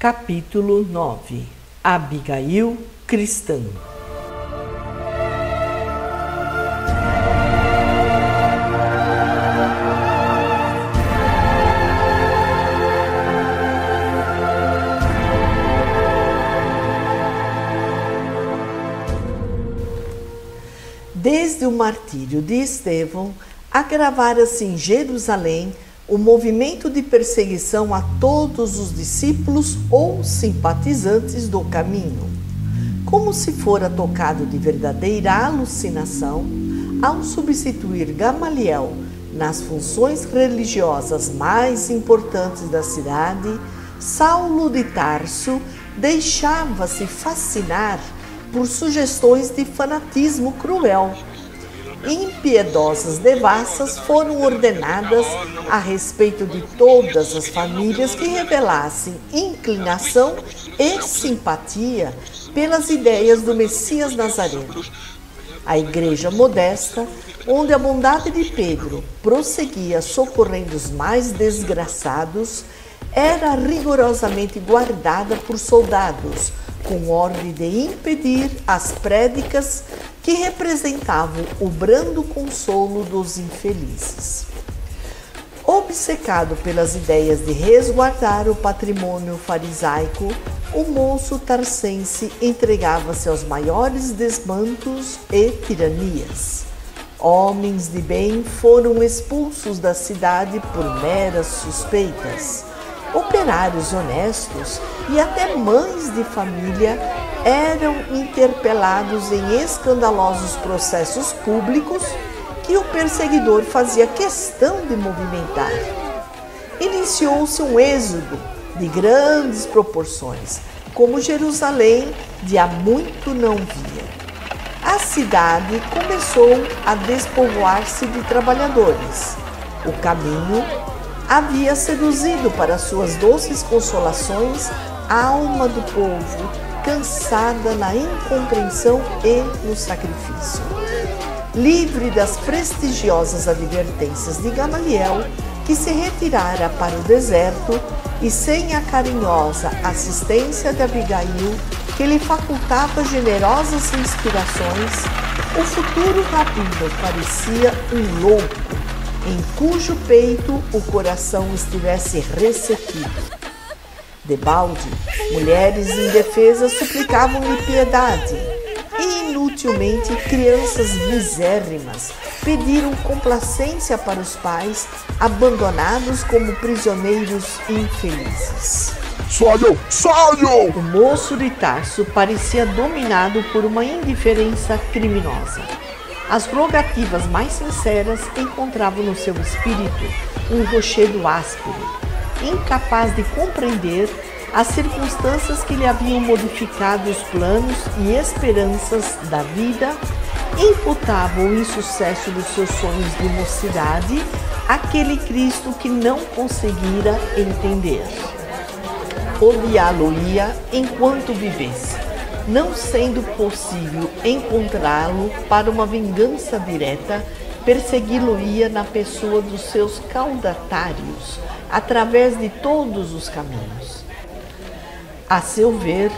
Capítulo 9. Abigail cristã. Desde o martírio de Estevão, agravara-se em Jerusalém o movimento de perseguição a todos os discípulos ou simpatizantes do caminho. Como se fora tocado de verdadeira alucinação, ao substituir Gamaliel nas funções religiosas mais importantes da cidade, Saulo de Tarso deixava-se fascinar por sugestões de fanatismo cruel. Impiedosas devassas foram ordenadas a respeito de todas as famílias que revelassem inclinação e simpatia pelas ideias do Messias Nazareno. A igreja modesta, onde a bondade de Pedro prosseguia socorrendo os mais desgraçados, era rigorosamente guardada por soldados, com ordem de impedir as prédicas que representavam o brando consolo dos infelizes. Obcecado pelas ideias de resguardar o patrimônio farisaico, o moço tarsense entregava-se aos maiores desmandos e tiranias. Homens de bem foram expulsos da cidade por meras suspeitas. Operários honestos e até mães de família eram interpelados em escandalosos processos públicos que o perseguidor fazia questão de movimentar. Iniciou-se um êxodo de grandes proporções, como Jerusalém de há muito não via. A cidade começou a despovoar-se de trabalhadores. O caminho havia seduzido para suas doces consolações a alma do povo, cansada na incompreensão e no sacrifício. Livre das prestigiosas advertências de Gamaliel, que se retirara para o deserto, e sem a carinhosa assistência de Abigail, que lhe facultava generosas inspirações, o futuro rabino parecia um louco, em cujo peito o coração estivesse ressequido. Debalde, mulheres indefesas suplicavam-lhe piedade, e inutilmente crianças misérrimas pediram complacência para os pais, abandonados como prisioneiros infelizes. Saiam! O moço de Tarso parecia dominado por uma indiferença criminosa. As rogativas mais sinceras encontravam no seu espírito um rochedo áspero. Incapaz de compreender as circunstâncias que lhe haviam modificado os planos e esperanças da vida, imputava o insucesso dos seus sonhos de mocidade àquele Cristo que não conseguira entender. Odiá-lo-ia enquanto vivesse, não sendo possível encontrá-lo para uma vingança direta, persegui-lo-ia na pessoa dos seus caudatários, através de todos os caminhos. A seu ver,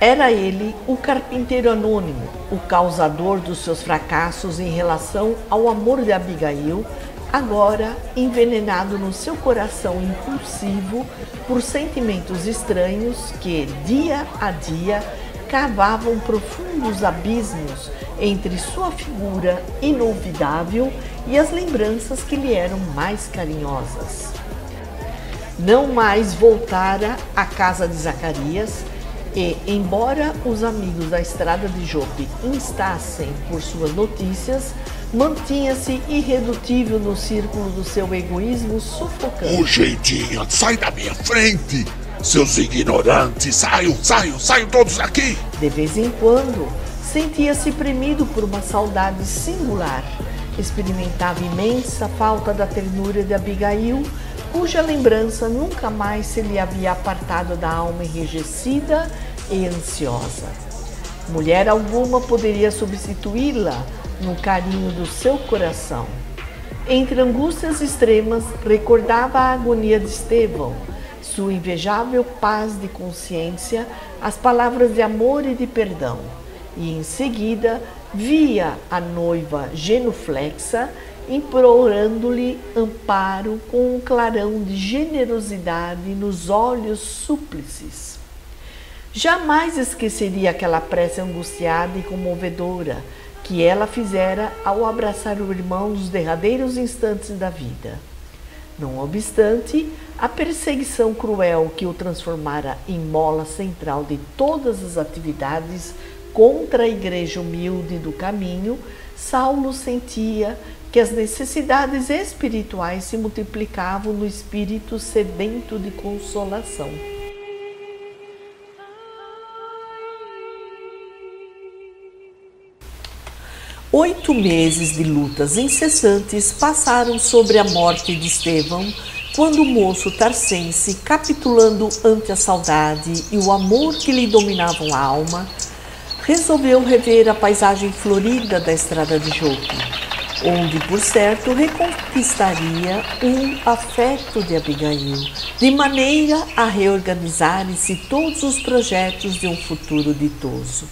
era ele o carpinteiro anônimo, o causador dos seus fracassos em relação ao amor de Abigail, agora envenenado no seu coração impulsivo por sentimentos estranhos que, dia a dia, cavavam profundos abismos entre sua figura inolvidável e as lembranças que lhe eram mais carinhosas. Não mais voltara à casa de Zacarias e, embora os amigos da estrada de Jope instassem por suas notícias, mantinha-se irredutível no círculo do seu egoísmo sufocante. Um jeitinho, sai da minha frente! Seus ignorantes, saiam todos daqui! De vez em quando, sentia-se premido por uma saudade singular. Experimentava imensa falta da ternura de Abigail, cuja lembrança nunca mais se lhe havia apartado da alma enrijecida e ansiosa. Mulher alguma poderia substituí-la no carinho do seu coração. Entre angústias extremas, recordava a agonia de Estevão, sua invejável paz de consciência, as palavras de amor e de perdão, e em seguida via a noiva genuflexa implorando-lhe amparo com um clarão de generosidade nos olhos súplices. Jamais esqueceria aquela prece angustiada e comovedora que ela fizera ao abraçar o irmão nos derradeiros instantes da vida. Não obstante, a perseguição cruel que o transformara em mola central de todas as atividades contra a igreja humilde do caminho, Saulo sentia que as necessidades espirituais se multiplicavam no espírito sedento de consolação. Oito meses de lutas incessantes passaram sobre a morte de Estevão, quando o moço tarsense, capitulando ante a saudade e o amor que lhe dominavam a alma, resolveu rever a paisagem florida da estrada de Jope, onde, por certo, reconquistaria o afeto de Abigail, de maneira a reorganizarem-se todos os projetos de um futuro ditoso.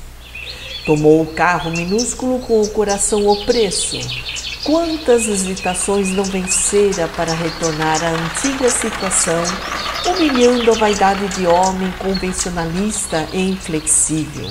Tomou o carro minúsculo com o coração opresso. Quantas hesitações não vencera para retornar à antiga situação, humilhando a vaidade de homem convencionalista e inflexível.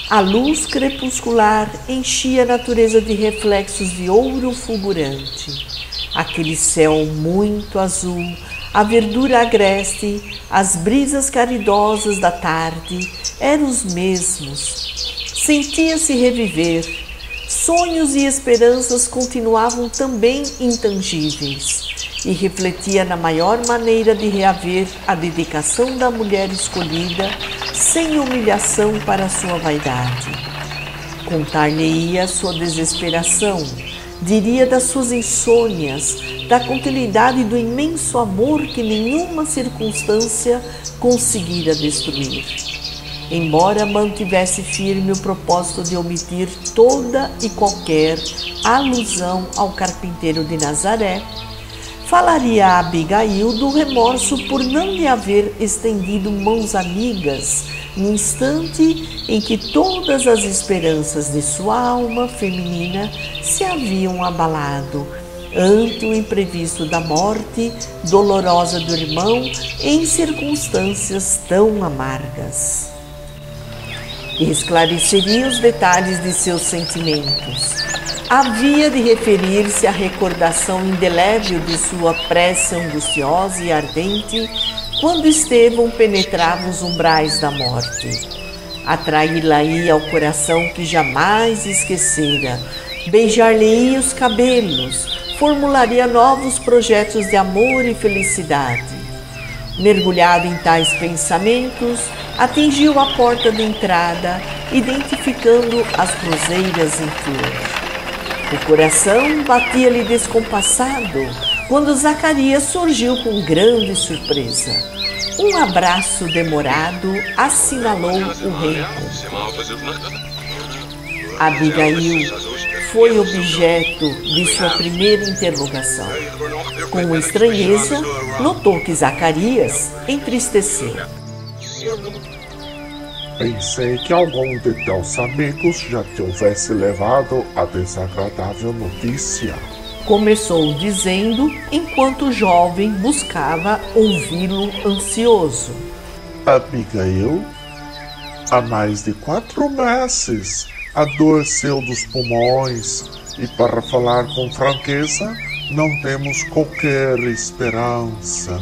A luz crepuscular enchia a natureza de reflexos de ouro fulgurante. Aquele céu muito azul, a verdura agreste, as brisas caridosas da tarde eram os mesmos. Sentia-se reviver. Sonhos e esperanças continuavam também intangíveis, e refletia na maior maneira de reaver a dedicação da mulher escolhida, sem humilhação para sua vaidade. Contar-lhe-ia sua desesperação, diria das suas insônias, da continuidade do imenso amor que nenhuma circunstância conseguira destruir. Embora mantivesse firme o propósito de omitir toda e qualquer alusão ao carpinteiro de Nazaré, falaria a Abigail do remorso por não lhe haver estendido mãos amigas no instante em que todas as esperanças de sua alma feminina se haviam abalado ante o imprevisto da morte dolorosa do irmão em circunstâncias tão amargas. Esclareceria os detalhes de seus sentimentos. Havia de referir-se à recordação indelével de sua prece angustiosa e ardente quando Estevão penetrava os umbrais da morte. Atraí-la-ia ao coração que jamais esquecera, beijar-lhe-ia os cabelos, formularia novos projetos de amor e felicidade. Mergulhado em tais pensamentos, atingiu a porta de entrada, identificando as roseiras em flor. O coração batia-lhe descompassado quando Zacarias surgiu com grande surpresa. Um abraço demorado assinalou o reencontro. Abigail foi objeto de sua primeira interrogação. Com estranheza, notou que Zacarias entristeceu. Pensei que algum de teus amigos já te houvesse levado a desagradável notícia. Começou dizendo, enquanto o jovem buscava ouvi-lo ansioso. Abigail, há mais de 4 meses, adoeceu dos pulmões e, para falar com franqueza, não temos qualquer esperança.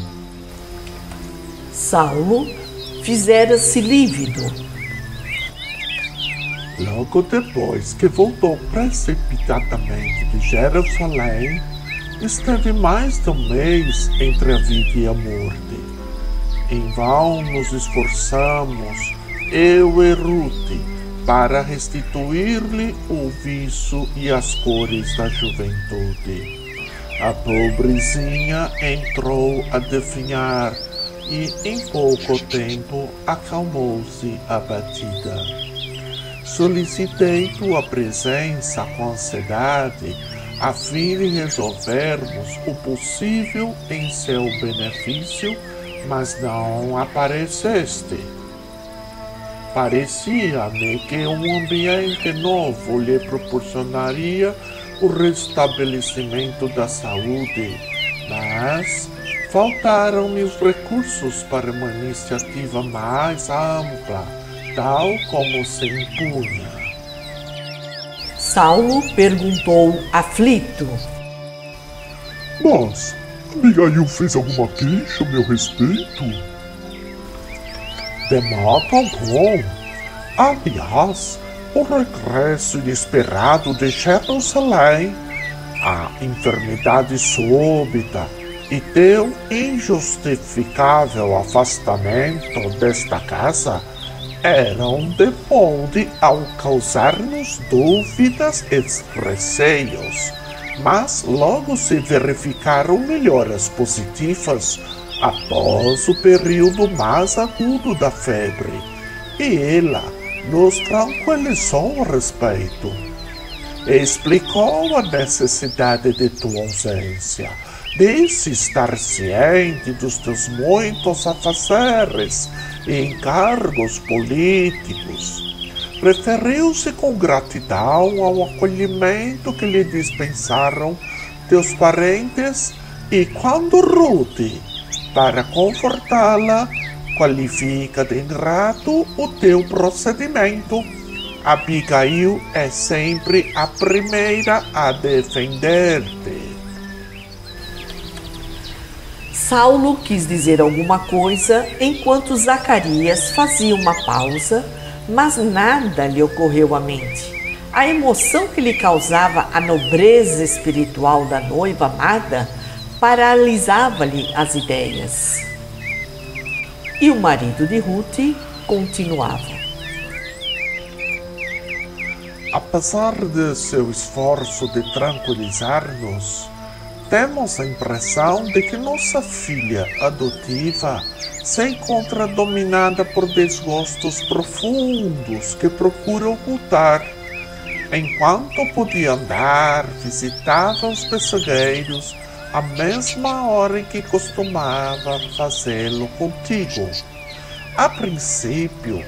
Saulo fizera-se lívido. Logo depois que voltou precipitadamente de Jerusalém, esteve mais de um mês entre a vida e a morte. Em vão nos esforçamos, eu e Ruth, para restituir-lhe o viço e as cores da juventude. A pobrezinha entrou a definhar e, em pouco tempo, acalmou-se abatida. Solicitei tua presença com ansiedade, a fim de resolvermos o possível em seu benefício mas não apareceste. Parecia-me que um ambiente novo lhe proporcionaria o restabelecimento da saúde, mas faltaram-me os recursos para uma iniciativa mais ampla, tal como se impunha. Saulo perguntou aflito. Mas Abigail fez alguma queixa a meu respeito? De modo algum. Aliás, o regresso inesperado de Jerusalém, a enfermidade súbita e teu injustificável afastamento desta casa eram de molde ao causar-nos dúvidas e receios, mas logo se verificaram melhoras positivas após o período mais agudo da febre, e ela nos tranquilizou a respeito. Explicou a necessidade de tua ausência, de-se estar ciente dos teus muitos afazeres e encargos políticos. Referiu-se com gratidão ao acolhimento que lhe dispensaram teus parentes e, quando Ruth, para confortá-la, qualifica de ingrato o teu procedimento, Abigail é sempre a primeira a defender-te. Saulo quis dizer alguma coisa enquanto Zacarias fazia uma pausa, mas nada lhe ocorreu à mente. A emoção que lhe causava a nobreza espiritual da noiva amada paralisava-lhe as ideias. E o marido de Ruth continuava. Apesar de seu esforço de tranquilizar-nos, temos a impressão de que nossa filha adotiva se encontra dominada por desgostos profundos que procura ocultar. Enquanto podia andar, visitava os pessegueiros à mesma hora em que costumava fazê-lo contigo. A princípio,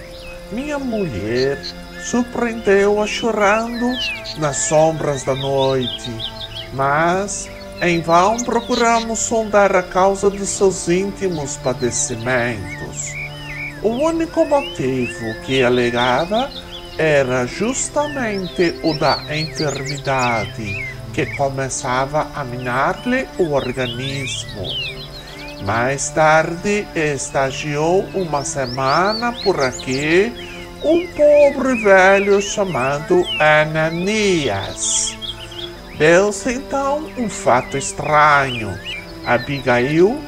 minha mulher surpreendeu-a chorando nas sombras da noite, mas em vão procuramos sondar a causa de seus íntimos padecimentos. O único motivo que alegava era justamente o da enfermidade, que começava a minar-lhe o organismo. Mais tarde, estagiou uma semana por aqui um pobre velho chamado Ananias. Deu-se então um fato estranho. Abigail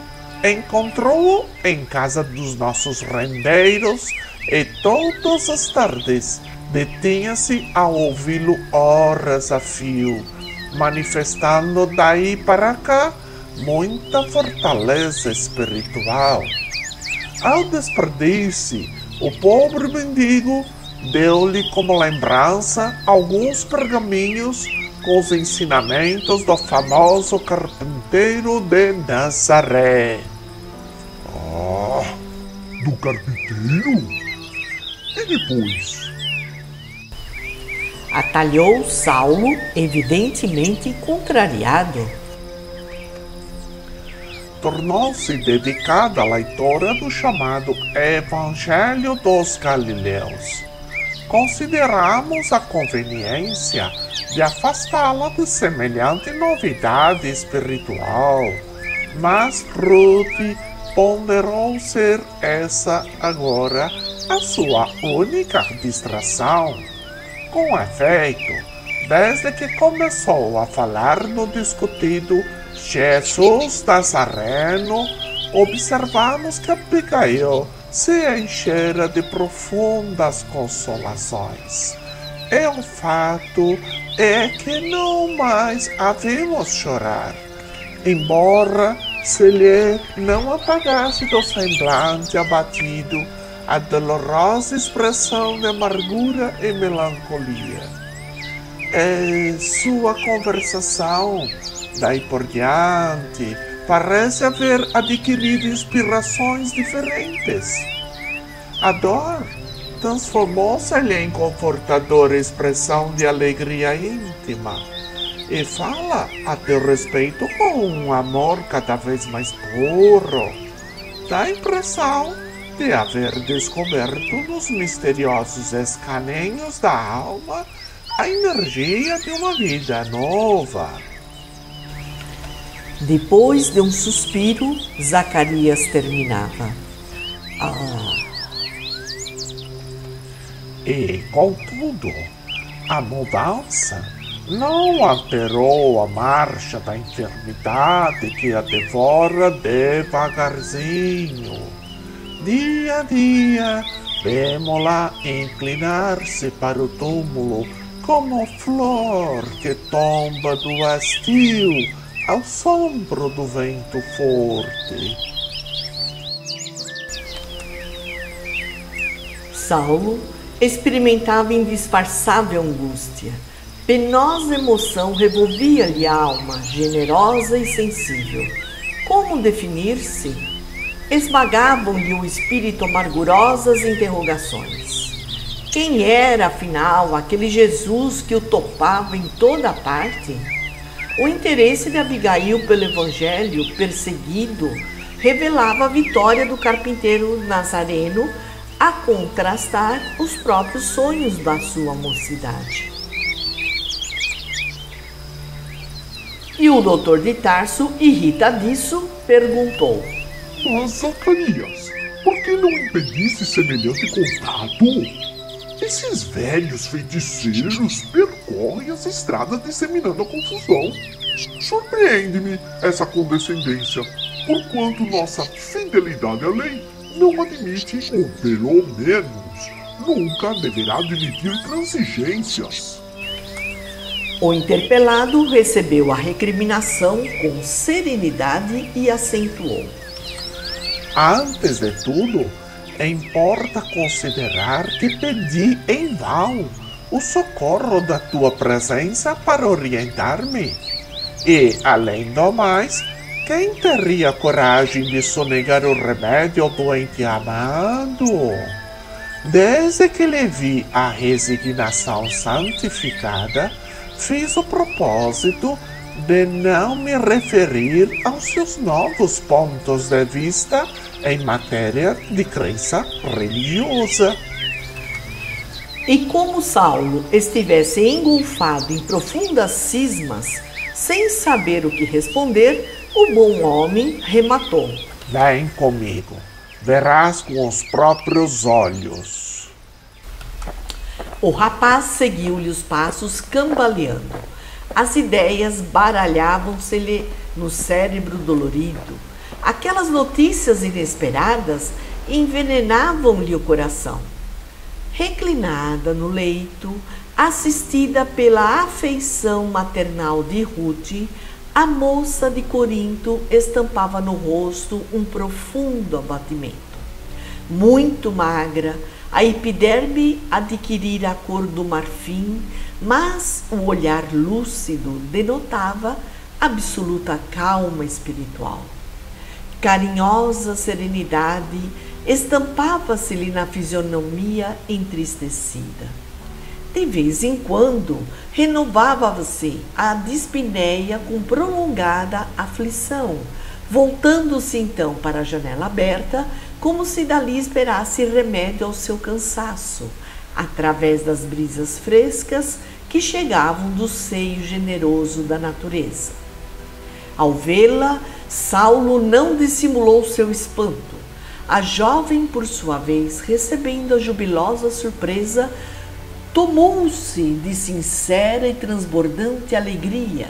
encontrou-o em casa dos nossos rendeiros e todas as tardes detinha-se a ouvi-lo horas a fio, manifestando daí para cá muita fortaleza espiritual. Ao despedir-se, o pobre mendigo deu-lhe como lembrança alguns pergaminhos com os ensinamentos do famoso carpinteiro de Nazaré. Ah, do carpinteiro? E depois? Atalhou Saulo, evidentemente contrariado. Tornou-se dedicada à leitura do chamado Evangelho dos Galileus. Consideramos a conveniência de afastá-la de semelhante novidade espiritual, mas Ruth ponderou ser essa agora a sua única distração. Com efeito, desde que começou a falar no discutido Jesus Nazareno, observamos que Abigail se enchera de profundas consolações. E o fato é que não mais a vimos chorar, embora se lhe não apagasse do semblante abatido a dolorosa expressão de amargura e melancolia. E sua conversação, daí por diante, parece haver adquirido inspirações diferentes. A dor transformou-se-lhe em confortadora expressão de alegria íntima e fala a teu respeito com um amor cada vez mais puro. Dá a impressão de haver descoberto nos misteriosos escaninhos da alma a energia de uma vida nova. Depois de um suspiro, Zacarias terminava. E, contudo, a mudança não alterou a marcha da enfermidade que a devora devagarzinho. Dia a dia, vemo-la inclinar-se para o túmulo como flor que tomba do hastil ao sombro do vento forte. Saulo experimentava indisfarçável angústia. Penosa emoção revolvia-lhe a alma, generosa e sensível. Como definir-se? Esmagavam-lhe o espírito amargurosas interrogações. Quem era, afinal, aquele Jesus que o topava em toda parte? O interesse de Abigail pelo evangelho, perseguido, revelava a vitória do carpinteiro nazareno a contrastar os próprios sonhos da sua mocidade. E o doutor de Tarso, irritadiço, perguntou: Mas, Zacarias, por que não impedisse semelhante contato? Esses velhos feiticeiros percorrem as estradas disseminando a confusão. Surpreende-me essa condescendência, porquanto nossa fidelidade à lei não admite, ou pelo menos, nunca deverá admitir transigências. O interpelado recebeu a recriminação com serenidade e acentuou: Antes de tudo, importa considerar que pedi em vão o socorro da tua presença para orientar-me. E, além do mais, quem teria coragem de sonegar o remédio ao doente amado? Desde que lhe vi a resignação santificada, fiz o propósito de não me referir aos seus novos pontos de vista em matéria de crença religiosa. E como Saulo estivesse engolfado em profundas cismas, sem saber o que responder, o bom homem rematou: Vem comigo, verás com os próprios olhos. O rapaz seguiu-lhe os passos cambaleando. As ideias baralhavam-se-lhe no cérebro dolorido. Aquelas notícias inesperadas envenenavam-lhe o coração. Reclinada no leito, assistida pela afeição maternal de Ruth, a moça de Corinto estampava no rosto um profundo abatimento. Muito magra, a epiderme adquirira a cor do marfim, mas o olhar lúcido denotava absoluta calma espiritual. Carinhosa serenidade estampava-se-lhe na fisionomia entristecida. De vez em quando, renovava-se a dispneia com prolongada aflição, voltando-se então para a janela aberta, como se dali esperasse remédio ao seu cansaço, através das brisas frescas que chegavam do seio generoso da natureza. Ao vê-la, Saulo não dissimulou seu espanto. A jovem, por sua vez, recebendo a jubilosa surpresa, tomou-se de sincera e transbordante alegria.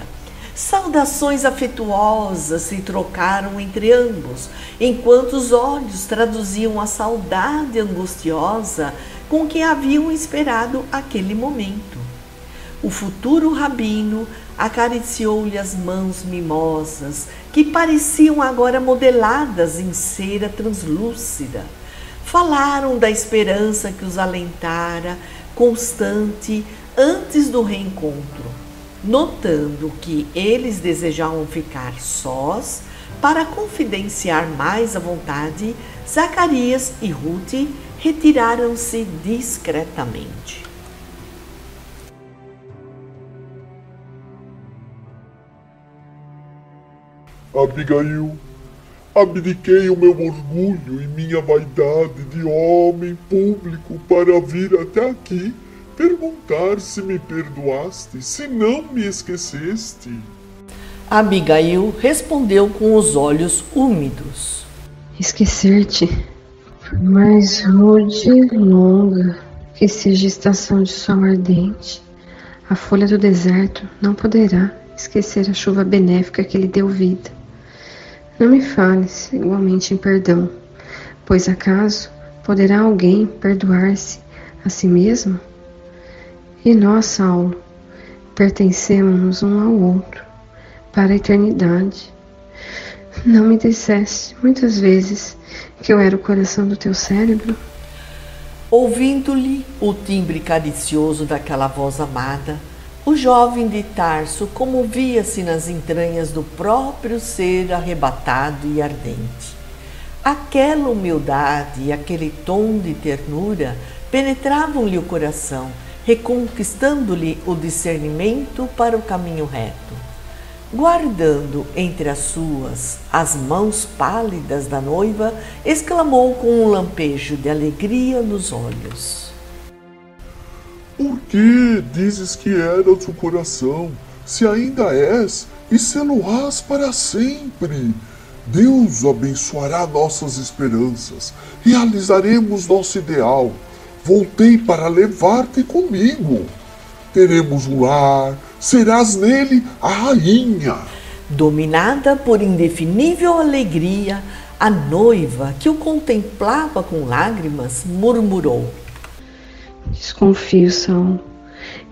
Saudações afetuosas se trocaram entre ambos, enquanto os olhos traduziam a saudade angustiosa com que haviam esperado aquele momento. O futuro rabino acariciou-lhe as mãos mimosas, que pareciam agora modeladas em cera translúcida. Falaram da esperança que os alentara, constante, antes do reencontro. Notando que eles desejavam ficar sós, Para confidenciar mais à vontade, Zacarias e Ruth retiraram-se discretamente. Abigail, abdiquei o meu orgulho e minha vaidade de homem público para vir até aqui perguntar se me perdoaste, se não me esqueceste. Abigail respondeu com os olhos úmidos. Esquecer-te, por mais rude e longa que seja a estação de sol ardente, a folha do deserto não poderá esquecer a chuva benéfica que lhe deu vida. Não me fales igualmente em perdão, pois acaso poderá alguém perdoar-se a si mesmo? E nós, Saulo, pertencemos um ao outro para a eternidade. Não me disseste muitas vezes que eu era o coração do teu cérebro? Ouvindo-lhe o timbre caricioso daquela voz amada, o jovem de Tarso comovia-se nas entranhas do próprio ser arrebatado e ardente. Aquela humildade e aquele tom de ternura penetravam-lhe o coração, reconquistando-lhe o discernimento para o caminho reto. Guardando entre as suas as mãos pálidas da noiva, exclamou com um lampejo de alegria nos olhos: Por que dizes que eras o coração, se ainda és, e sê-lo-ás para sempre? Deus abençoará nossas esperanças, realizaremos nosso ideal. Voltei para levar-te comigo. Teremos um lar, serás nele a rainha. Dominada por indefinível alegria, a noiva, que o contemplava com lágrimas, murmurou: Desconfio, Saulo,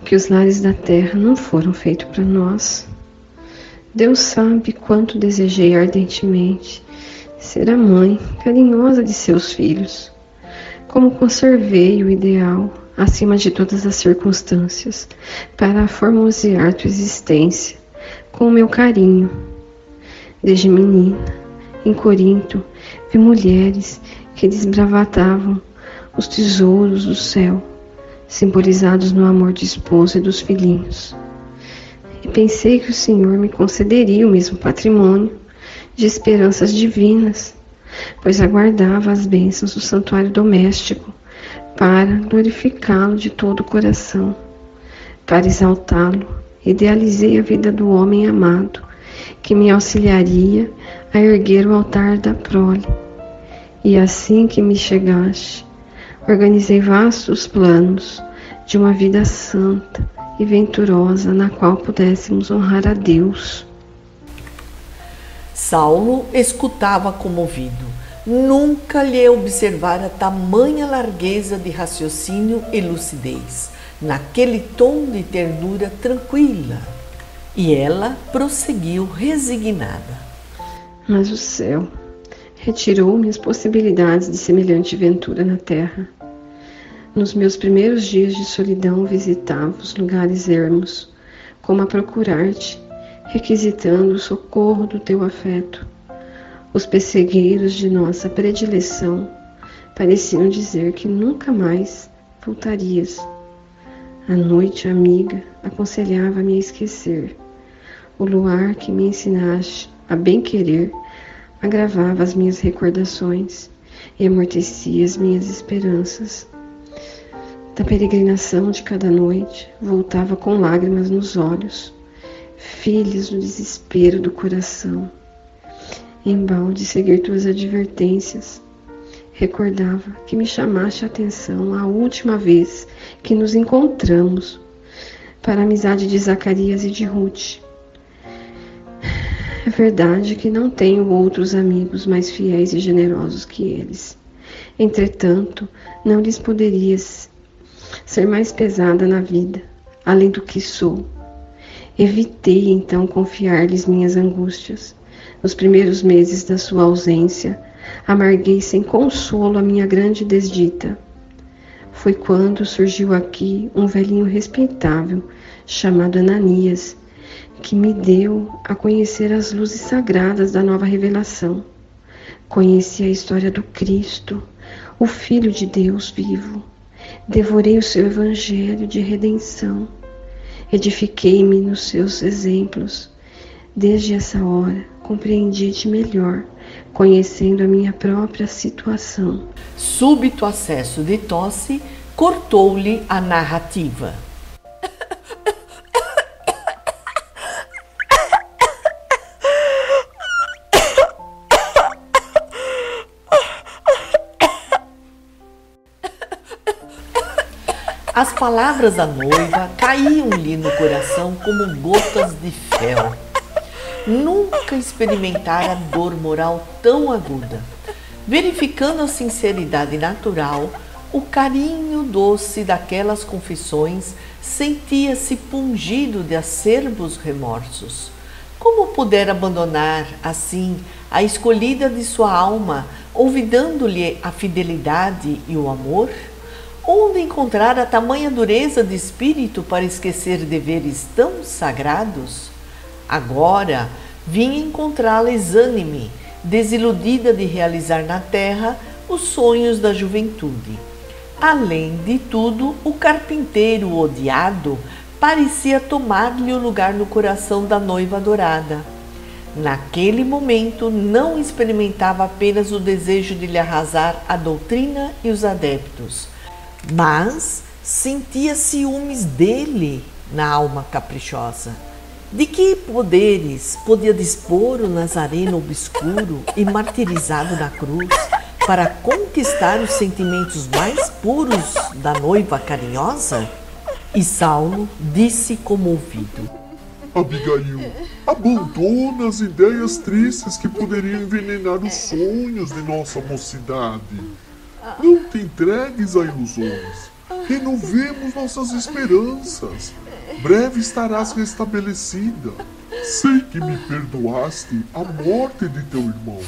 que os lares da terra não foram feitos para nós. Deus sabe quanto desejei ardentemente ser a mãe carinhosa de seus filhos. Como conservei o ideal acima de todas as circunstâncias para formosear tua existência com o meu carinho. Desde menina, em Corinto, vi mulheres que desbravatavam os tesouros do céu, simbolizados no amor de esposa e dos filhinhos. E pensei que o Senhor me concederia o mesmo patrimônio de esperanças divinas, pois aguardava as bênçãos do santuário doméstico para glorificá-lo de todo o coração. Para exaltá-lo, idealizei a vida do homem amado, que me auxiliaria a erguer o altar da prole. E assim que me chegaste, organizei vastos planos de uma vida santa e venturosa na qual pudéssemos honrar a Deus. Saulo escutava comovido. Nunca lhe observara tamanha largueza de raciocínio e lucidez, naquele tom de ternura tranquila. E ela prosseguiu resignada: Mas o céu retirou-me as possibilidades de semelhante ventura na terra. Nos meus primeiros dias de solidão visitava os lugares ermos, como a procurar-te, requisitando o socorro do teu afeto. Os pessegueiros de nossa predileção pareciam dizer que nunca mais voltarias. A noite amiga aconselhava-me a esquecer. O luar que me ensinaste a bem-querer agravava as minhas recordações e amortecia as minhas esperanças. Da peregrinação de cada noite, voltava com lágrimas nos olhos, filhas do desespero do coração. Embalde seguir tuas advertências, recordava que me chamaste a atenção a última vez que nos encontramos para a amizade de Zacarias e de Ruth. É verdade que não tenho outros amigos mais fiéis e generosos que eles. Entretanto, não lhes poderias ser mais pesada na vida, além do que sou. Evitei então confiar-lhes minhas angústias. Nos primeiros meses da sua ausência, amarguei sem consolo a minha grande desdita. Foi quando surgiu aqui um velhinho respeitável, chamado Ananias, que me deu a conhecer as luzes sagradas da nova revelação. Conheci a história do Cristo, o Filho de Deus vivo. Devorei o seu evangelho de redenção. Edifiquei-me nos seus exemplos. Desde essa hora, compreendi-te melhor, conhecendo a minha própria situação. Súbito acesso de tosse cortou-lhe a narrativa. As palavras da noiva caíam-lhe no coração como gotas de fel. Nunca experimentara dor moral tão aguda. Verificando a sinceridade natural, o carinho doce daquelas confissões, sentia-se pungido de acerbos remorsos. Como pudera abandonar, assim, a escolhida de sua alma, olvidando-lhe a fidelidade e o amor? Onde encontrar a tamanha dureza de espírito para esquecer deveres tão sagrados? Agora vinha encontrá-la exânime, desiludida de realizar na terra os sonhos da juventude. Além de tudo, o carpinteiro odiado parecia tomar-lhe o lugar no coração da noiva adorada. Naquele momento, não experimentava apenas o desejo de lhe arrasar a doutrina e os adeptos, mas sentia ciúmes dele na alma caprichosa. De que poderes podia dispor o Nazareno obscuro e martirizado na cruz para conquistar os sentimentos mais puros da noiva carinhosa? E Saulo disse comovido: Abigail, abandona as ideias tristes que poderiam envenenar os sonhos de nossa mocidade. Não te entregues a ilusões. Renovemos nossas esperanças. Breve estarás restabelecida. Sei que me perdoaste a morte de teu irmão.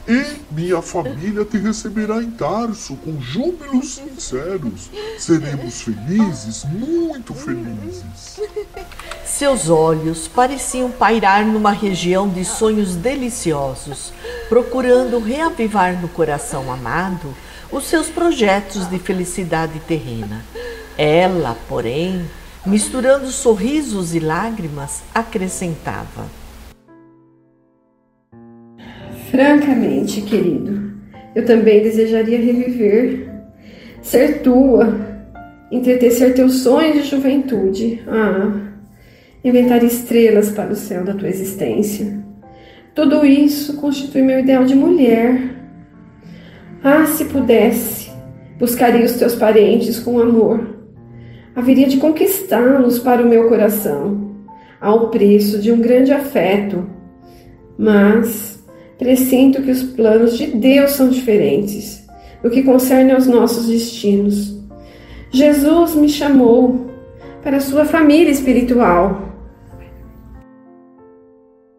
E minha família te receberá em Tarso com júbilos sinceros. Seremos felizes, muito felizes. Seus olhos pareciam pairar numa região de sonhos deliciosos, procurando reavivar no coração amado os seus projetos de felicidade terrena. Ela, porém, misturando sorrisos e lágrimas, acrescentava: Francamente, querido, eu também desejaria reviver, ser tua, entristecer teus sonhos de juventude, inventar estrelas para o céu da tua existência. Tudo isso constitui meu ideal de mulher. Se pudesse, buscaria os teus parentes com amor. Haveria de conquistá-los para o meu coração, ao preço de um grande afeto. Mas pressinto que os planos de Deus são diferentes no que concerne aos nossos destinos. Jesus me chamou para a sua família espiritual.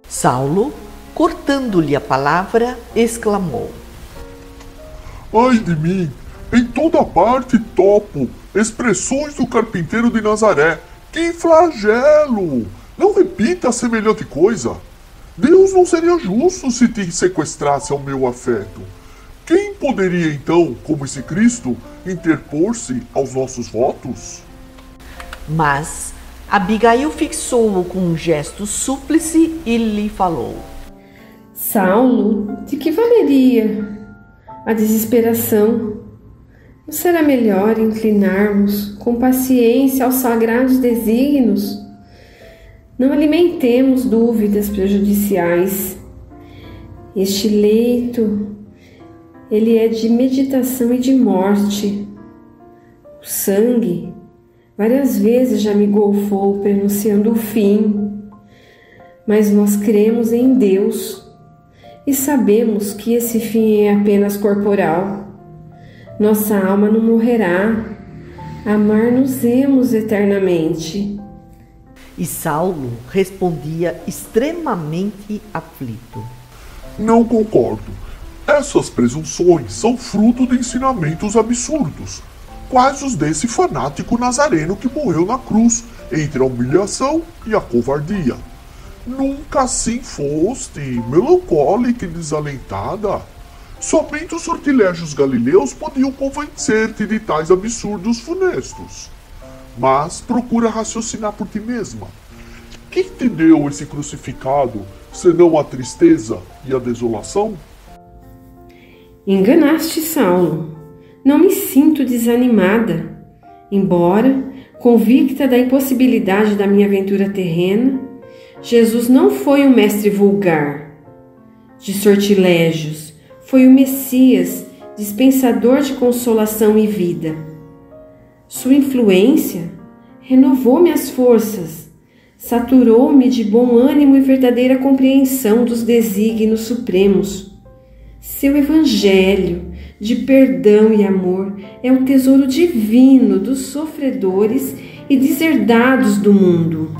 Saulo, cortando-lhe a palavra, exclamou: Ai de mim! Em toda parte topo expressões do carpinteiro de Nazaré. Que flagelo! Não repita semelhante coisa. Deus não seria justo se te sequestrasse ao meu afeto. Quem poderia então, como esse Cristo, interpor-se aos nossos votos? Mas Abigail fixou-o com um gesto súplice e lhe falou: Saulo, de que valeria a desesperação? Não será melhor inclinarmos com paciência aos sagrados desígnios? Não alimentemos dúvidas prejudiciais. Este leito, ele é de meditação e de morte. O sangue várias vezes já me golfou prenunciando o fim, mas nós cremos em Deus e sabemos que esse fim é apenas corporal. Nossa alma não morrerá, amar-nos-emos eternamente. E Saulo respondia extremamente aflito: Não concordo. Essas presunções são fruto de ensinamentos absurdos, quais os desse fanático nazareno que morreu na cruz entre a humilhação e a covardia. Nunca assim foste, melancólica e desalentada. Somente os sortilégios galileus podiam convencer-te de tais absurdos funestos. Mas procura raciocinar por ti mesma. Quem te deu esse crucificado, senão a tristeza e a desolação? Enganaste, Saulo. Não me sinto desanimada. Embora, convicta da impossibilidade da minha aventura terrena, Jesus não foi um mestre vulgar de sortilégios, foi o Messias, dispensador de consolação e vida. Sua influência renovou minhas forças, saturou-me de bom ânimo e verdadeira compreensão dos desígnios supremos. Seu evangelho de perdão e amor é o tesouro divino dos sofredores e deserdados do mundo.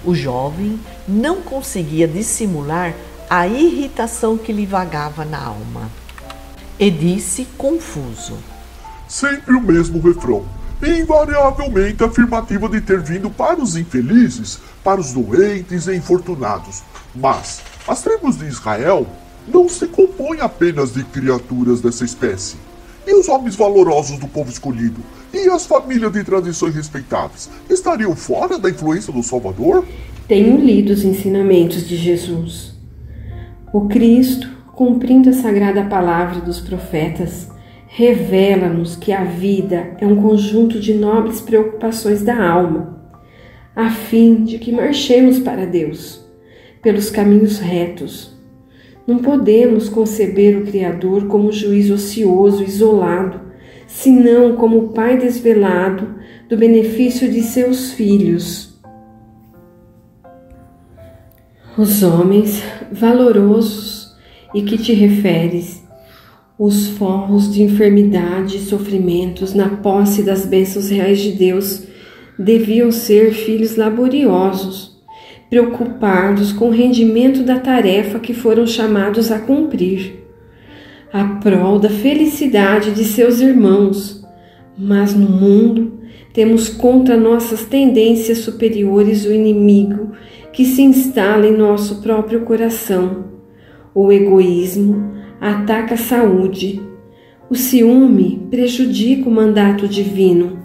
O jovem não conseguia dissimular a irritação que lhe vagava na alma. E disse confuso: Sempre o mesmo refrão, invariavelmente afirmativa de ter vindo para os infelizes, para os doentes e infortunados. Mas as tribos de Israel não se compõem apenas de criaturas dessa espécie. E os homens valorosos do povo escolhido, e as famílias de tradições respeitáveis, estariam fora da influência do Salvador? Tenho lido os ensinamentos de Jesus. O Cristo, cumprindo a sagrada palavra dos profetas, revela-nos que a vida é um conjunto de nobres preocupações da alma, a fim de que marchemos para Deus, pelos caminhos retos. Não podemos conceber o Criador como juiz ocioso, isolado, senão como o Pai desvelado do benefício de seus filhos. Os homens valorosos e que te referes, os forros de enfermidade e sofrimentos na posse das bênçãos reais de Deus, deviam ser filhos laboriosos, preocupados com o rendimento da tarefa que foram chamados a cumprir, a prol da felicidade de seus irmãos. Mas no mundo temos contra nossas tendências superiores o inimigo que se instala em nosso próprio coração. O egoísmo ataca a saúde. O ciúme prejudica o mandato divino,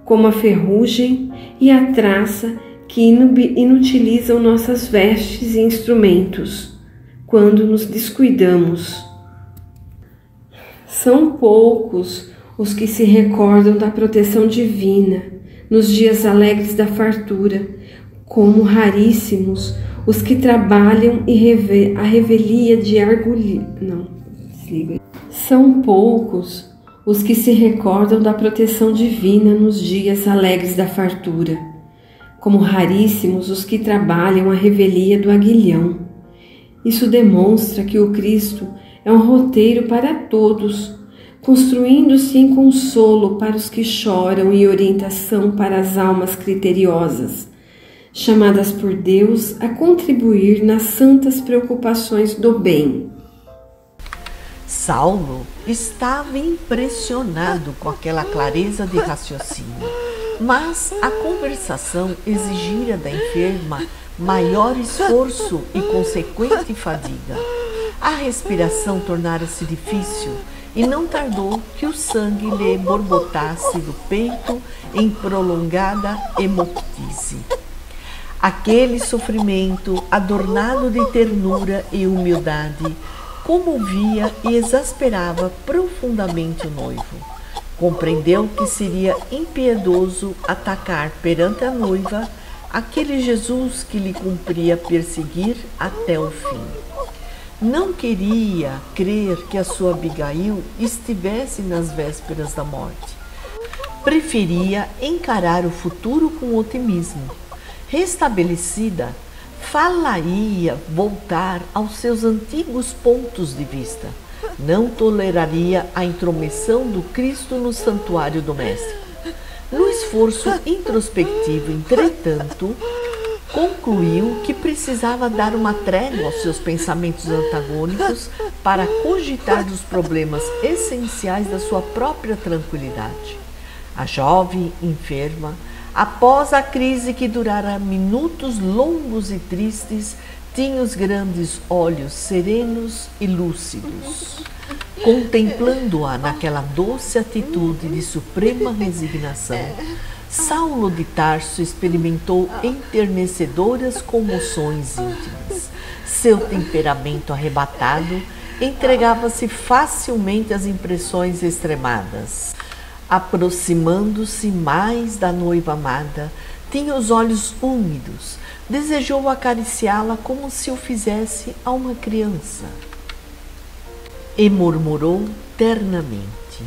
como a ferrugem e a traça que inutilizam nossas vestes e instrumentos, quando nos descuidamos. São poucos os que se recordam da proteção divina nos dias alegres da fartura, como raríssimos os que trabalham a revelia de São poucos os que se recordam da proteção divina nos dias alegres da fartura, como raríssimos os que trabalham a revelia do aguilhão. Isso demonstra que o Cristo é um roteiro para todos, construindo-se em consolo para os que choram e orientação para as almas criteriosas, chamadas por Deus a contribuir nas santas preocupações do bem. Saulo estava impressionado com aquela clareza de raciocínio, mas a conversação exigira da enferma maior esforço e consequente fadiga. A respiração tornara-se difícil e não tardou que o sangue lhe borbotasse do peito em prolongada hemoptise. Aquele sofrimento, adornado de ternura e humildade, comovia e exasperava profundamente o noivo. Compreendeu que seria impiedoso atacar perante a noiva aquele Jesus que lhe cumpria perseguir até o fim. Não queria crer que a sua Abigail estivesse nas vésperas da morte. Preferia encarar o futuro com otimismo. Restabelecida, falaria voltar aos seus antigos pontos de vista. Não toleraria a intromissão do Cristo no santuário doméstico. No esforço introspectivo, entretanto, concluiu que precisava dar uma trégua aos seus pensamentos antagônicos para cogitar dos problemas essenciais da sua própria tranquilidade. A jovem enferma Após a crise que durara minutos longos e tristes, tinha os grandes olhos serenos e lúcidos. Contemplando-a naquela doce atitude de suprema resignação, Saulo de Tarso experimentou enternecedoras comoções íntimas. Seu temperamento arrebatado entregava-se facilmente às impressões extremadas. Aproximando-se mais da noiva amada, tinha os olhos úmidos, desejou acariciá-la como se o fizesse a uma criança. E murmurou ternamente: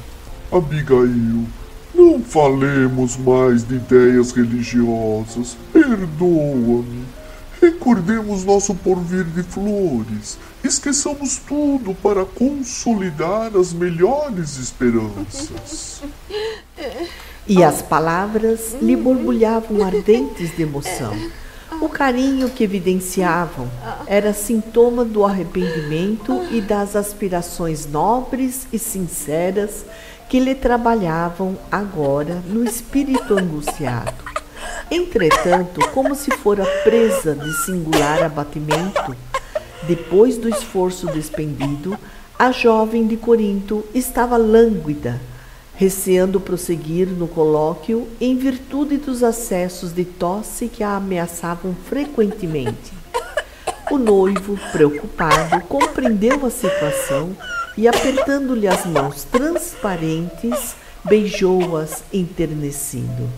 Abigail, não falemos mais de ideias religiosas. Perdoa-me. Recordemos nosso porvir de flores. Esqueçamos tudo para consolidar as melhores esperanças. E as palavras lhe borbulhavam ardentes de emoção. O carinho que evidenciavam era sintoma do arrependimento e das aspirações nobres e sinceras que lhe trabalhavam agora no espírito angustiado. Entretanto, como se fora presa de singular abatimento, depois do esforço despendido, a jovem de Corinto estava lânguida, receando prosseguir no colóquio em virtude dos acessos de tosse que a ameaçavam frequentemente. O noivo, preocupado, compreendeu a situação e, apertando-lhe as mãos transparentes, beijou-as enternecido.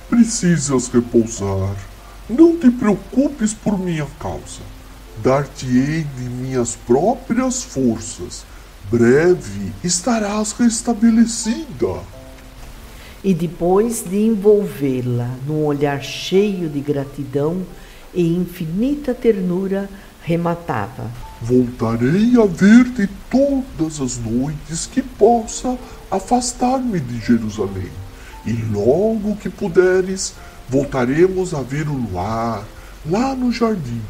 Precisas repousar. Não te preocupes por minha causa. Dar-te-ei de minhas próprias forças. Breve estarás restabelecida. E depois de envolvê-la num olhar cheio de gratidão e infinita ternura, rematava: Voltarei a ver-te todas as noites que possa afastar-me de Jerusalém. E logo que puderes, voltaremos a ver o luar lá no jardim,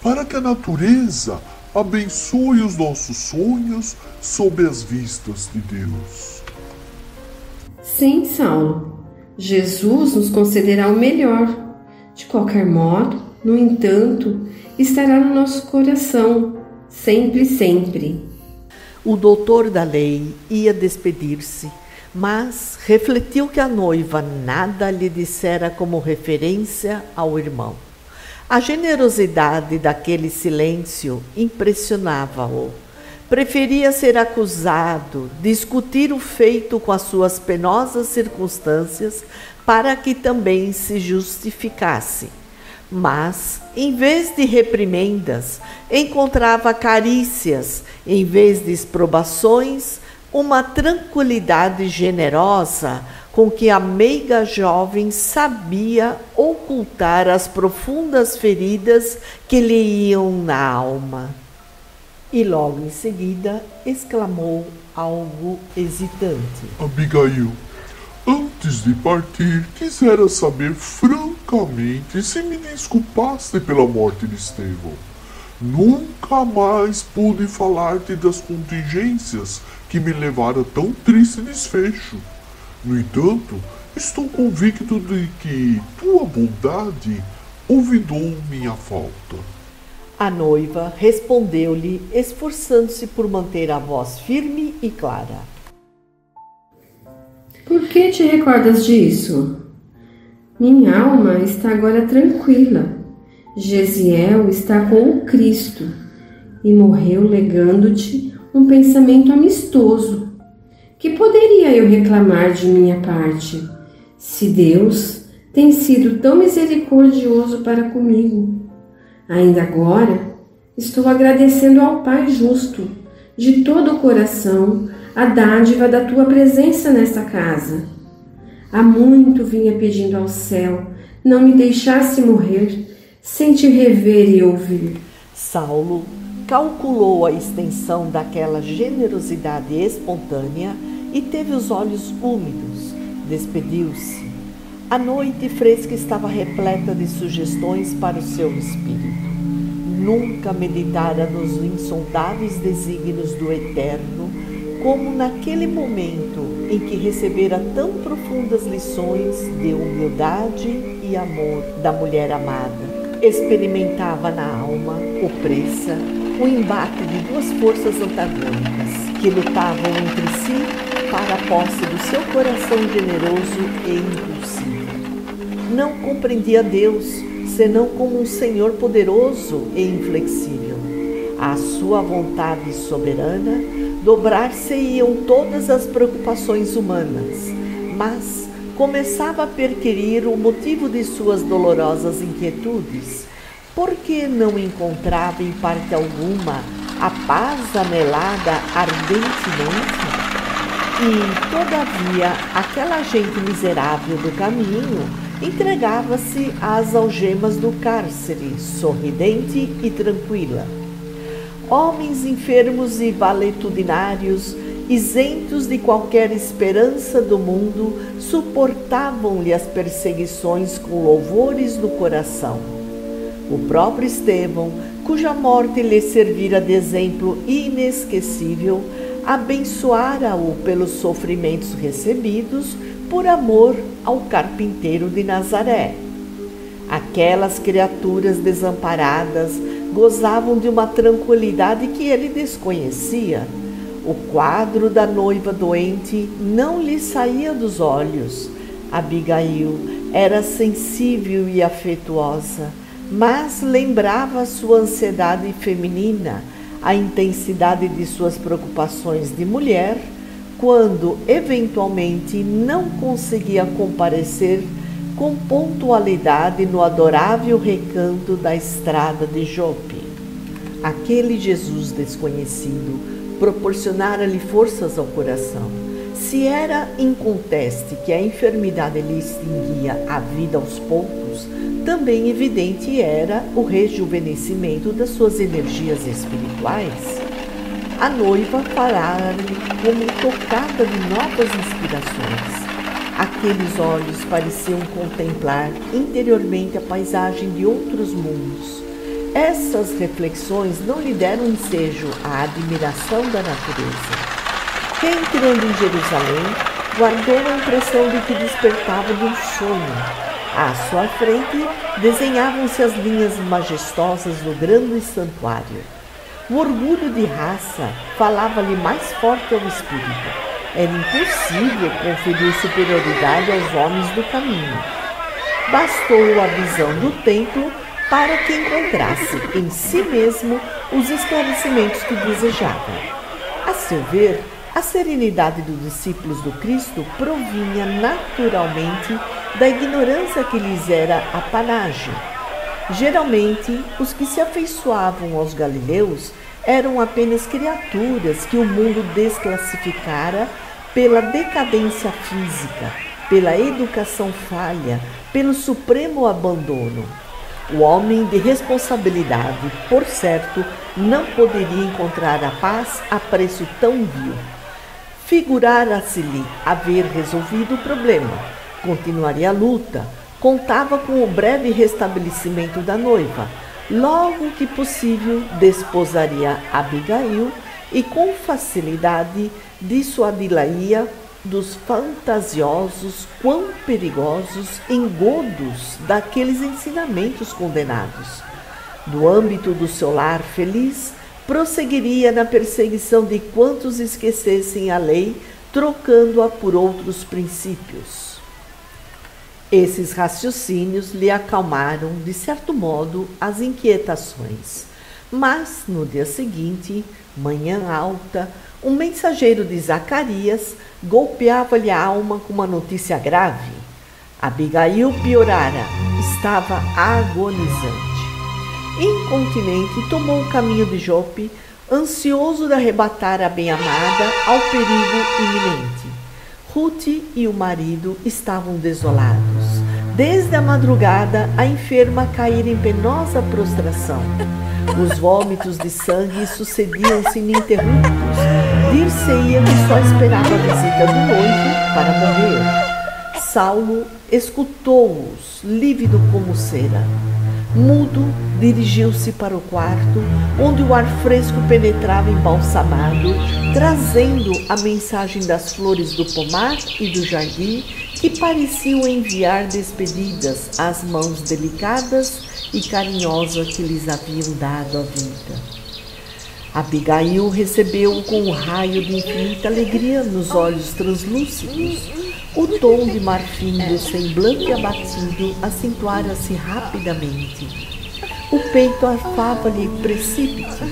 para que a natureza abençoe os nossos sonhos sob as vistas de Deus. Sim, Saulo, Jesus nos concederá o melhor. De qualquer modo, no entanto, estará no nosso coração, sempre, sempre. O doutor da lei ia despedir-se, mas refletiu que a noiva nada lhe dissera como referência ao irmão. A generosidade daquele silêncio impressionava-o. Preferia ser acusado, discutir o feito com as suas penosas circunstâncias para que também se justificasse. Mas, em vez de reprimendas, encontrava carícias, em vez de exprobações, uma tranquilidade generosa com que a meiga jovem sabia ocultar as profundas feridas que lhe iam na alma. E logo em seguida exclamou algo hesitante: Abigail, antes de partir, quisera saber francamente se me desculpaste pela morte de Estevão. Nunca mais pude falar-te das contingências que me levaram a tão triste desfecho. No entanto, estou convicto de que tua bondade olvidou minha falta. A noiva respondeu-lhe, esforçando-se por manter a voz firme e clara: Por que te recordas disso? Minha alma está agora tranquila. Gesiel está com o Cristo e morreu legando-te um pensamento amistoso. Que poderia eu reclamar de minha parte, se Deus tem sido tão misericordioso para comigo? Ainda agora estou agradecendo ao Pai justo, de todo o coração, a dádiva da tua presença nesta casa. Há muito vinha pedindo ao céu, não me deixasse morrer, sem te rever e ouvir. Saulo calculou a extensão daquela generosidade espontânea e teve os olhos úmidos. Despediu-se. A noite fresca estava repleta de sugestões para o seu espírito. Nunca meditara nos insondáveis desígnios do Eterno, como naquele momento em que recebera tão profundas lições de humildade e amor da mulher amada. Experimentava na alma opressa o embate de duas forças antagônicas que lutavam entre si para a posse do seu coração generoso e impulsivo. Não compreendia Deus senão como um Senhor poderoso e inflexível. À sua vontade soberana, dobrar-se-iam todas as preocupações humanas, mas começava a perquirir o motivo de suas dolorosas inquietudes, porque não encontrava em parte alguma a paz anelada ardentemente? E, todavia, aquela gente miserável do caminho entregava-se às algemas do cárcere, sorridente e tranquila. Homens enfermos e valetudinários, isentos de qualquer esperança do mundo, suportavam-lhe as perseguições com louvores no coração. O próprio Estevão, cuja morte lhe servira de exemplo inesquecível, abençoara-o pelos sofrimentos recebidos por amor ao carpinteiro de Nazaré. Aquelas criaturas desamparadas gozavam de uma tranquilidade que ele desconhecia. O quadro da noiva doente não lhe saía dos olhos. Abigail era sensível e afetuosa, mas lembrava sua ansiedade feminina, a intensidade de suas preocupações de mulher, quando eventualmente não conseguia comparecer com pontualidade no adorável recanto da estrada de Jope. Aquele Jesus desconhecido proporcionara-lhe forças ao coração. Se era inconteste que a enfermidade lhe extinguia a vida aos poucos, também evidente era o rejuvenescimento das suas energias espirituais. A noiva falara-lhe como tocada de novas inspirações. Aqueles olhos pareciam contemplar interiormente a paisagem de outros mundos. Essas reflexões não lhe deram ensejo à admiração da natureza. Reentrando em Jerusalém, guardou a impressão de que despertava de um sonho. À sua frente, desenhavam-se as linhas majestosas do grande santuário. O orgulho de raça falava-lhe mais forte ao espírito. Era impossível conferir superioridade aos homens do caminho. Bastou a visão do templo para que encontrasse em si mesmo os esclarecimentos que desejava. A seu ver, a serenidade dos discípulos do Cristo provinha naturalmente da ignorância que lhes era apanagem. Geralmente, os que se afeiçoavam aos galileus eram apenas criaturas que o mundo desclassificara pela decadência física, pela educação falha, pelo supremo abandono. O homem de responsabilidade, por certo, não poderia encontrar a paz a preço tão vil. Figurara-se-lhe haver resolvido o problema. Continuaria a luta. Contava com o breve restabelecimento da noiva. Logo que possível, desposaria Abigail e com facilidade dissuadi-la-ia dos fantasiosos, quão perigosos engodos daqueles ensinamentos condenados. Do âmbito do seu lar feliz, prosseguiria na perseguição de quantos esquecessem a lei, trocando-a por outros princípios. Esses raciocínios lhe acalmaram, de certo modo, as inquietações. Mas, no dia seguinte, manhã alta, um mensageiro de Zacarias golpeava-lhe a alma com uma notícia grave. Abigail piorara, estava agonizante. Incontinente, tomou o caminho de Jope, ansioso de arrebatar a bem-amada ao perigo iminente. Ruth e o marido estavam desolados. Desde a madrugada, a enferma caíra em penosa prostração. Os vômitos de sangue sucediam-se ininterruptos. Dir-se-ia que só esperava a visita do noivo para morrer. Saulo escutou-os, lívido como cera. Mudo, dirigiu-se para o quarto, onde o ar fresco penetrava embalsamado, trazendo a mensagem das flores do pomar e do jardim, que pareciam enviar despedidas às mãos delicadas e carinhosas que lhes haviam dado a vida. Abigail recebeu-o com um raio de infinita alegria nos olhos translúcidos. O tom de marfim do semblante abatido acentuara-se rapidamente. O peito arfava-lhe precípite,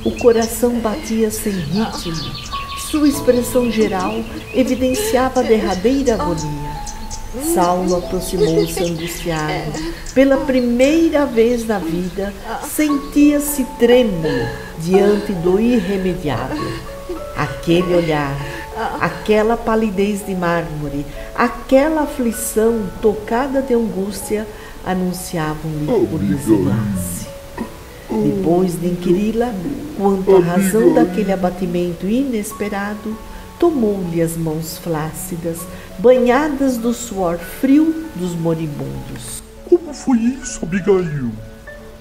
o coração batia sem ritmo. Sua expressão geral evidenciava a derradeira agonia. Saulo aproximou-se angustiado. Pela primeira vez na vida, sentia-se trêmulo diante do irremediável. Aquele olhar, aquela palidez de mármore, aquela aflição tocada de angústia anunciavam-lhe o desenlace. Depois de inquiri-la quanto à razão daquele abatimento inesperado, tomou-lhe as mãos flácidas, banhadas do suor frio dos moribundos. Como foi isso, Abigail?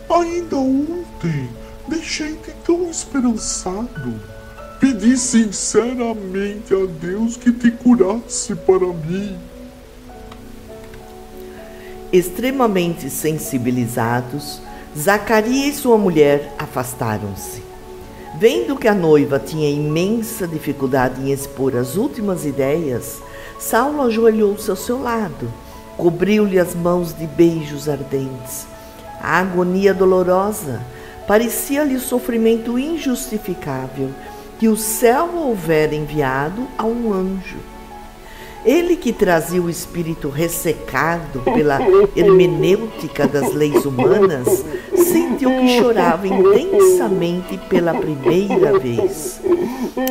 Ainda ontem deixei-te tão esperançado. Pedi sinceramente a Deus que te curasse para mim. Extremamente sensibilizados, Zacarias e sua mulher afastaram-se. Vendo que a noiva tinha imensa dificuldade em expor as últimas ideias, Saulo ajoelhou-se ao seu lado, cobriu-lhe as mãos de beijos ardentes. A agonia dolorosa parecia-lhe sofrimento injustificável que o céu houvera enviado a um anjo. Ele, que trazia o espírito ressecado pela hermenêutica das leis humanas, sentiu que chorava intensamente pela primeira vez.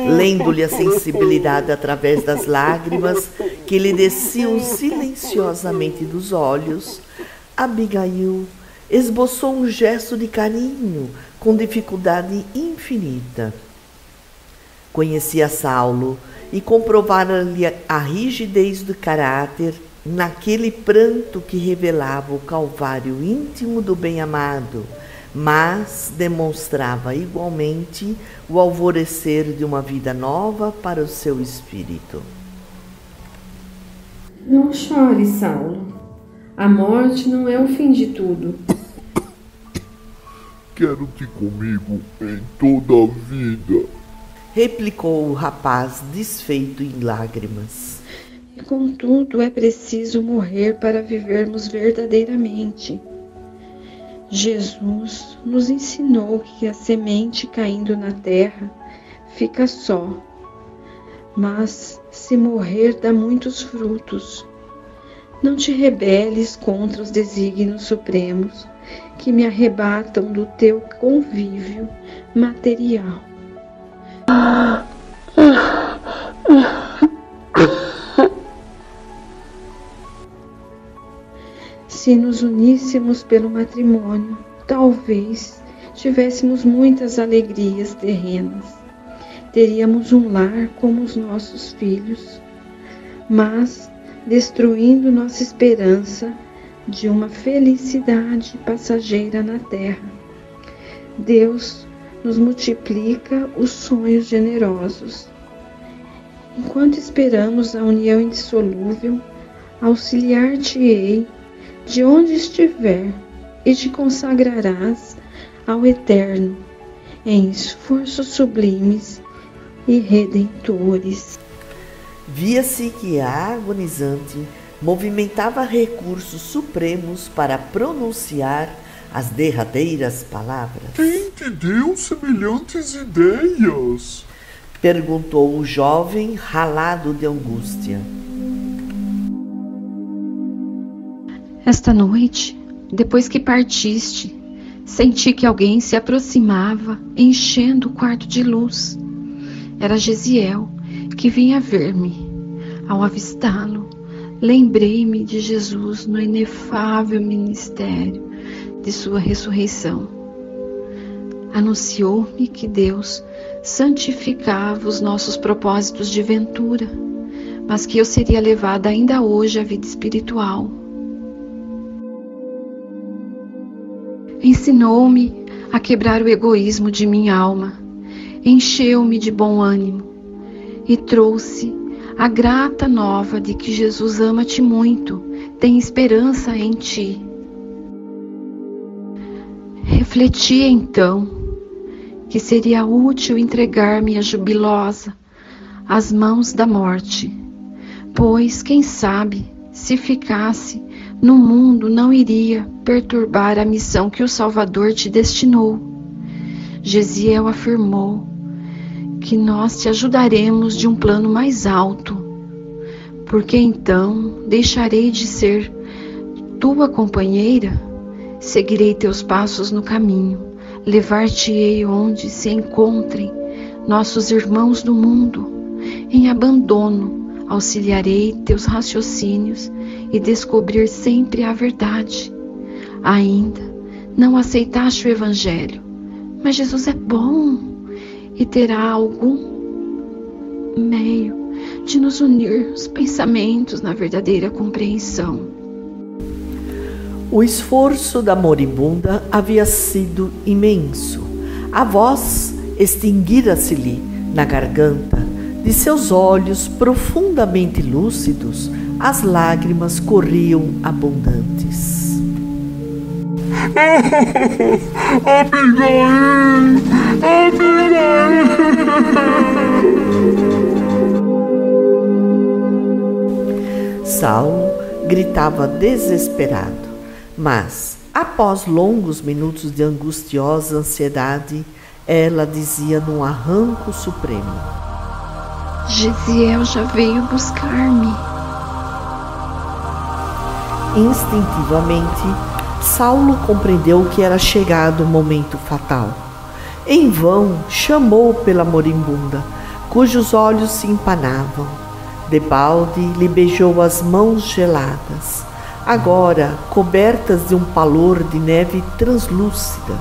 Lendo-lhe a sensibilidade através das lágrimas que lhe desciam silenciosamente dos olhos, Abigail esboçou um gesto de carinho com dificuldade infinita. Conhecia Saulo e comprovara-lhe a rigidez do caráter naquele pranto que revelava o calvário íntimo do bem-amado, mas demonstrava igualmente o alvorecer de uma vida nova para o seu espírito. Não chore, Saulo. A morte não é o fim de tudo. Quero-te comigo em toda a vida, replicou o rapaz desfeito em lágrimas. E contudo é preciso morrer para vivermos verdadeiramente. Jesus nos ensinou que a semente caindo na terra fica só, mas se morrer dá muitos frutos. Não te rebeles contra os desígnios supremos que me arrebatam do teu convívio material. Se nos uníssemos pelo matrimônio, talvez tivéssemos muitas alegrias terrenas. Teríamos um lar como os nossos filhos, mas destruindo nossa esperança de uma felicidade passageira na terra. Deus nos multiplica os sonhos generosos. Enquanto esperamos a união indissolúvel, auxiliar-te-ei de onde estiver e te consagrarás ao Eterno em esforços sublimes e redentores. Via-se que a agonizante movimentava recursos supremos para pronunciar as derradeiras palavras. Quem te deu semelhantes ideias? Perguntou o jovem, ralado de angústia. Esta noite, depois que partiste, senti que alguém se aproximava, enchendo o quarto de luz. Era Gesiel, que vinha ver-me. Ao avistá-lo, lembrei-me de Jesus no inefável ministério de sua ressurreição. Anunciou-me que Deus santificava os nossos propósitos de ventura, mas que eu seria levada ainda hoje à vida espiritual. Ensinou-me a quebrar o egoísmo de minha alma, encheu-me de bom ânimo e trouxe a grata nova de que Jesus ama-te muito, tem esperança em ti. Refleti então que seria útil entregar-me a jubilosa às mãos da morte, pois, quem sabe, se ficasse no mundo não iria perturbar a missão que o Salvador te destinou. Gesiel afirmou que nós te ajudaremos de um plano mais alto, porque então deixarei de ser tua companheira, seguirei teus passos no caminho, levar-te-ei onde se encontrem nossos irmãos do mundo, em abandono, auxiliarei teus raciocínios e descobrir sempre a verdade. Ainda não aceitaste o Evangelho, mas Jesus é bom e terá algum meio de nos unir os pensamentos na verdadeira compreensão. O esforço da moribunda havia sido imenso. A voz extinguira-se-lhe na garganta, de seus olhos profundamente lúcidos, as lágrimas corriam abundantes. Abigail! Abigail! Saulo gritava desesperado, mas, após longos minutos de angustiosa ansiedade, ela dizia num arranco supremo: Gesiel já veio buscar-me. Instintivamente, Saulo compreendeu que era chegado o momento fatal. Em vão chamou pela moribunda, cujos olhos se empanavam. Debalde lhe beijou as mãos geladas, agora cobertas de um palor de neve translúcida.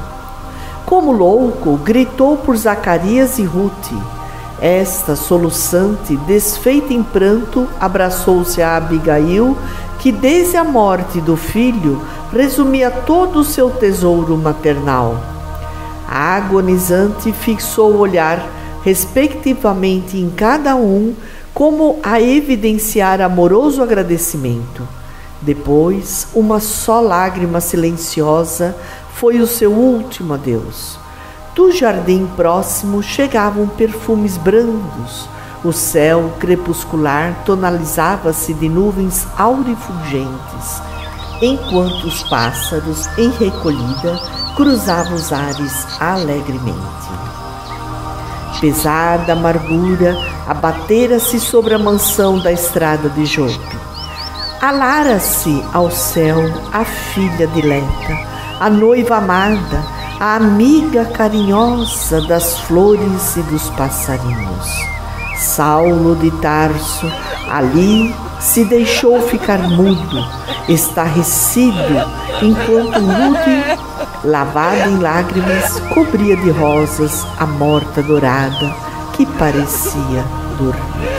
Como louco, gritou por Zacarias e Rute. Esta, soluçante, desfeita em pranto, abraçou-se a Abigail, que desde a morte do filho resumia todo o seu tesouro maternal. A agonizante fixou o olhar respectivamente em cada um, como a evidenciar amoroso agradecimento. Depois, uma só lágrima silenciosa foi o seu último adeus. Do jardim próximo chegavam perfumes brandos. O céu crepuscular tonalizava-se de nuvens aurifulgentes, enquanto os pássaros, em recolhida, cruzavam os ares alegremente. Pesada amargura abatera-se sobre a mansão da estrada de Jope. Alara-se ao céu a filha dileta, a noiva amada, a amiga carinhosa das flores e dos passarinhos. Saulo de Tarso ali se deixou ficar mudo, estarrecido, enquanto Rude, lavada em lágrimas, cobria de rosas a morta dourada que parecia dormir.